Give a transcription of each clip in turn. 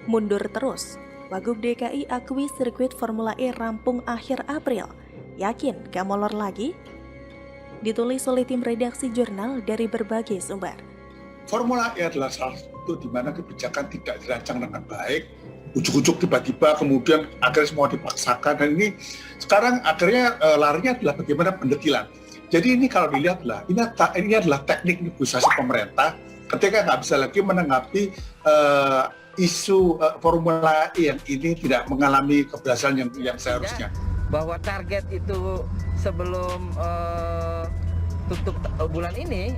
Mundur terus, Wagub DKI akui sirkuit Formula E rampung akhir April. Yakin gak molor lagi? Ditulis oleh tim redaksi jurnal dari berbagai sumber. Formula E adalah salah satu di mana kebijakan tidak dirancang dengan baik, ujuk-ujuk tiba-tiba kemudian akhirnya semua dipaksakan, dan ini sekarang akhirnya larinya adalah bagaimana pendetilan. Jadi ini kalau dilihat ini adalah teknik negosiasi pemerintah ketika nggak bisa lagi menanggapi isu Formula E yang ini tidak mengalami keberhasilan yang seharusnya. Bahwa target itu sebelum tutup bulan ini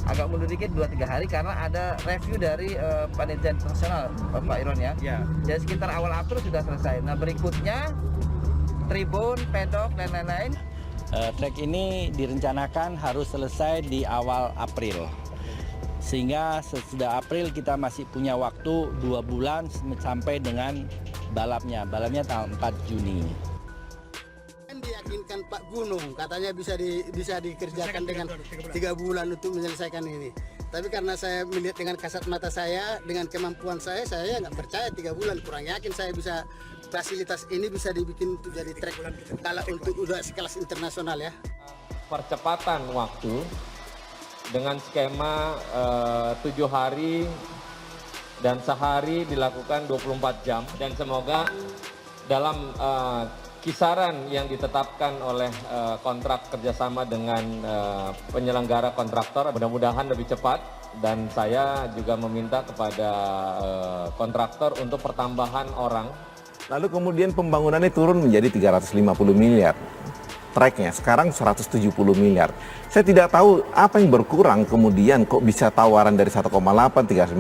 agak mundur dikit 2-3 hari karena ada review dari panitia internasional, Pak Iron ya. Jadi sekitar awal April sudah selesai. Nah berikutnya tribun, pedok dan lain-lain. Trek ini direncanakan harus selesai di awal April. Sehingga sesudah April kita masih punya waktu 2 bulan sampai dengan balapnya. Balapnya tanggal 4 Juni. Diyakinkan Pak Gunung katanya bisa dikerjakan dengan 3 bulan untuk menyelesaikan ini. Tapi karena saya melihat dengan kasat mata saya, dengan kemampuan saya nggak percaya 3 bulan. Kurang yakin saya bisa fasilitas ini bisa dibikin untuk jadi trek kalau untuk udah sekelas internasional ya. Percepatan waktu dengan skema 7 hari dan sehari dilakukan 24 jam, dan semoga dalam kisaran yang ditetapkan oleh kontrak kerjasama dengan penyelenggara kontraktor mudah-mudahan lebih cepat, dan saya juga meminta kepada kontraktor untuk pertambahan orang. Lalu kemudian pembangunannya turun menjadi 350 miliar. Tracknya sekarang 170 miliar. Saya tidak tahu apa yang berkurang kemudian kok bisa tawaran dari 1,8, 350,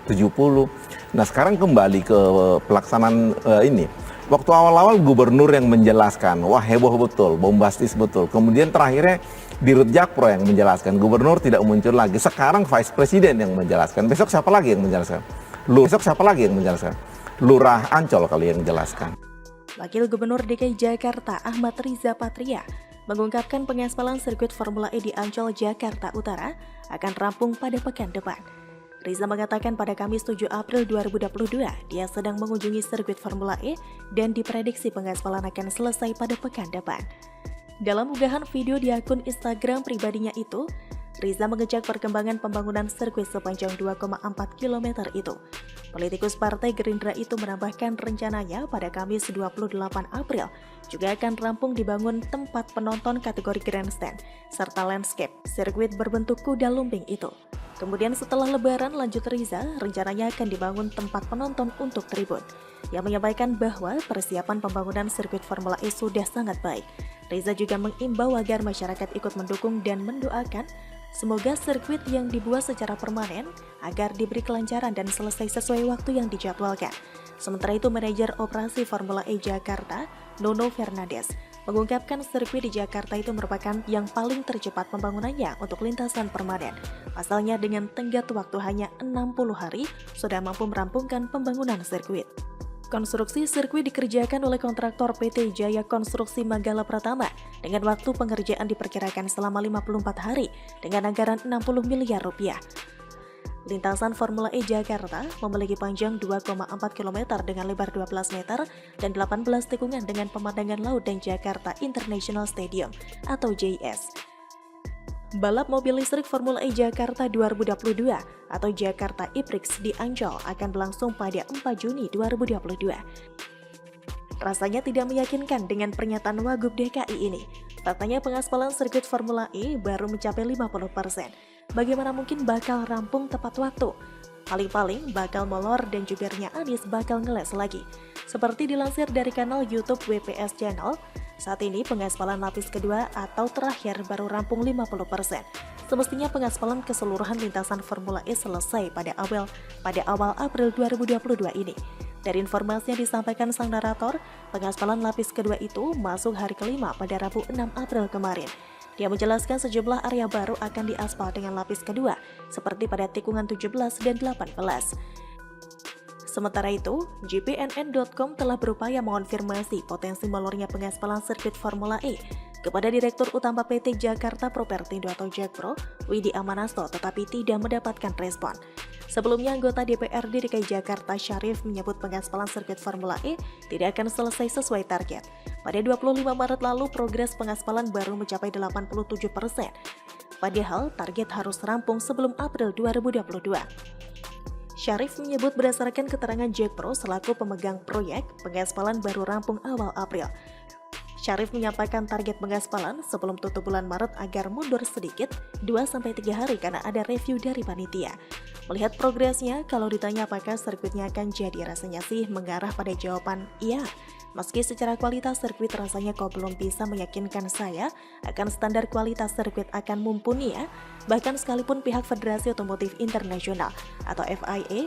170. Nah sekarang kembali ke pelaksanaan ini. Waktu awal-awal gubernur yang menjelaskan, wah heboh betul, bombastis betul. Kemudian terakhirnya Dirut Jakpro yang menjelaskan, gubernur tidak muncul lagi. Sekarang vice presiden yang menjelaskan. Besok siapa lagi yang menjelaskan? Besok siapa lagi yang menjelaskan? Lurah Ancol kali yang menjelaskan. Wakil Gubernur DKI Jakarta Ahmad Riza Patria mengungkapkan pengaspalan sirkuit Formula E di Ancol, Jakarta Utara akan rampung pada pekan depan. Riza mengatakan pada Kamis 7 April 2022 dia sedang mengunjungi sirkuit Formula E dan diprediksi pengaspalan akan selesai pada pekan depan. Dalam unggahan video di akun Instagram pribadinya itu, Riza mengecek perkembangan pembangunan sirkuit sepanjang 2,4 km itu. Politikus Partai Gerindra itu menambahkan rencananya pada Kamis 28 April juga akan rampung dibangun tempat penonton kategori grandstand serta landscape sirkuit berbentuk kuda lumping itu. Kemudian setelah Lebaran, lanjut Riza, rencananya akan dibangun tempat penonton untuk tribun. Yang menyampaikan bahwa persiapan pembangunan sirkuit Formula E sudah sangat baik. Riza juga mengimbau agar masyarakat ikut mendukung dan mendoakan semoga sirkuit yang dibuat secara permanen agar diberi kelancaran dan selesai sesuai waktu yang dijadwalkan. Sementara itu, manajer operasi Formula E Jakarta, Nono Fernandes, mengungkapkan sirkuit di Jakarta itu merupakan yang paling tercepat pembangunannya untuk lintasan permanen. Pasalnya dengan tenggat waktu hanya 60 hari sudah mampu merampungkan pembangunan sirkuit. Konstruksi sirkuit dikerjakan oleh kontraktor PT Jaya Konstruksi Manggala Pratama dengan waktu pengerjaan diperkirakan selama 54 hari dengan anggaran 60 miliar rupiah. Lintasan Formula E Jakarta memiliki panjang 2,4 km dengan lebar 12 meter dan 18 tikungan dengan pemandangan laut dan Jakarta International Stadium atau JS. Balap mobil listrik Formula E Jakarta 2022 atau Jakarta E-Prix di Ancol akan berlangsung pada 4 Juni 2022. Rasanya tidak meyakinkan dengan pernyataan Wagub DKI ini. Faktanya pengaspalan sirkuit Formula E baru mencapai 50%. Bagaimana mungkin bakal rampung tepat waktu? Paling-paling bakal molor dan jubirnya Anies bakal ngeles lagi. Seperti dilansir dari kanal YouTube WPS Channel, saat ini pengaspalan lapis kedua atau terakhir baru rampung 50%. Semestinya pengaspalan keseluruhan lintasan Formula E selesai pada awal April 2022 ini. Dari informasi yang disampaikan sang narator, pengaspalan lapis kedua itu masuk hari kelima pada Rabu 6 April kemarin. Dia menjelaskan sejumlah area baru akan diaspal dengan lapis kedua, seperti pada tikungan 17 dan 18. Sementara itu, GPNN.com telah berupaya mengonfirmasi potensi molornya pengaspalan sirkuit Formula E. kepada Direktur Utama PT Jakarta Propertindo atau Jakpro, Widi Amanasto, tetapi tidak mendapatkan respon. Sebelumnya, anggota DPRD DKI Jakarta Syarif menyebut pengaspalan sirkuit Formula E tidak akan selesai sesuai target. Pada 25 Maret lalu, progres pengaspalan baru mencapai 87%. Padahal, target harus rampung sebelum April 2022. Syarif menyebut berdasarkan keterangan Jakpro selaku pemegang proyek, pengaspalan baru rampung awal April. Syarif menyampaikan target pengaspalan sebelum tutup bulan Maret agar mundur sedikit 2-3 hari karena ada review dari panitia. Melihat progresnya, kalau ditanya apakah sirkuitnya akan jadi, rasanya sih mengarah pada jawaban iya. Meski secara kualitas sirkuit rasanya kok belum bisa meyakinkan saya akan standar kualitas sirkuit akan mumpuni ya. Bahkan sekalipun pihak Federasi Otomotif Internasional atau FIA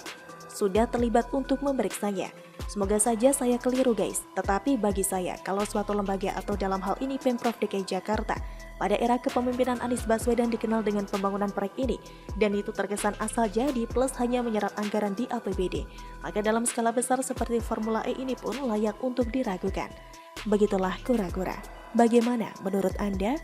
sudah terlibat untuk memeriksanya. Semoga saja saya keliru guys, tetapi bagi saya kalau suatu lembaga atau dalam hal ini Pemprov DKI Jakarta pada era kepemimpinan Anies Baswedan dikenal dengan pembangunan proyek ini dan itu terkesan asal jadi plus hanya menyerap anggaran di APBD, maka dalam skala besar seperti Formula E ini pun layak untuk diragukan. Begitulah kura-kura. Bagaimana menurut Anda?